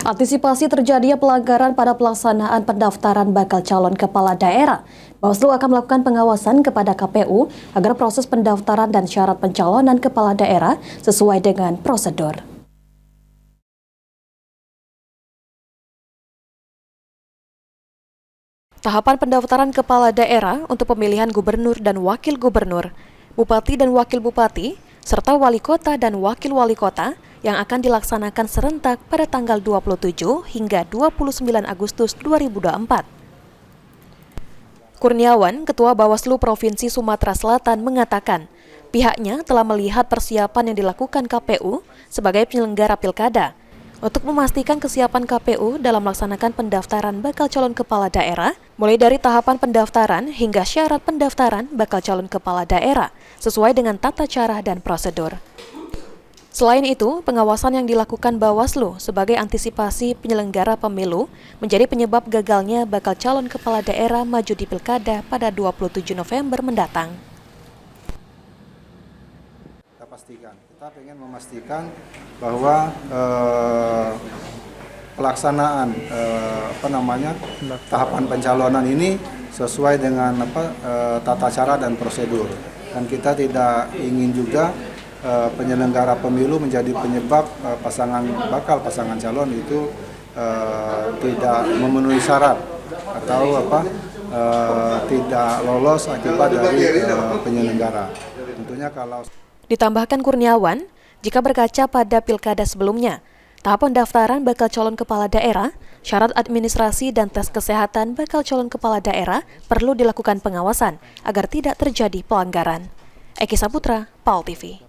Antisipasi terjadinya pelanggaran pada pelaksanaan pendaftaran bakal calon kepala daerah, Bawaslu akan melakukan pengawasan kepada KPU agar proses pendaftaran dan syarat pencalonan kepala daerah sesuai dengan prosedur. Tahapan pendaftaran kepala daerah untuk pemilihan gubernur dan wakil gubernur, bupati dan wakil bupati, serta wali kota dan wakil wali kota yang akan dilaksanakan serentak pada tanggal 27 hingga 29 Agustus 2024. Kurniawan, Ketua Bawaslu Provinsi Sumatera Selatan mengatakan, pihaknya telah melihat persiapan yang dilakukan KPU sebagai penyelenggara pilkada untuk memastikan kesiapan KPU dalam melaksanakan pendaftaran bakal calon kepala daerah, mulai dari tahapan pendaftaran hingga syarat pendaftaran bakal calon kepala daerah sesuai dengan tata cara dan prosedur. Selain itu, pengawasan yang dilakukan Bawaslu sebagai antisipasi penyelenggara pemilu menjadi penyebab gagalnya bakal calon kepala daerah maju di pilkada pada 27 November mendatang. Kita ingin memastikan bahwa pelaksanaan tahapan pencalonan ini sesuai dengan tata cara dan prosedur. Dan kita tidak ingin juga penyelenggara pemilu menjadi penyebab bakal pasangan calon itu tidak memenuhi syarat atau tidak lolos akibat dari penyelenggara. Tentunya kalau ditambahkan Kurniawan, jika berkaca pada pilkada sebelumnya, tahap pendaftaran bakal calon kepala daerah, syarat administrasi dan tes kesehatan bakal calon kepala daerah perlu dilakukan pengawasan agar tidak terjadi pelanggaran. Eki Saputra, PAL TV.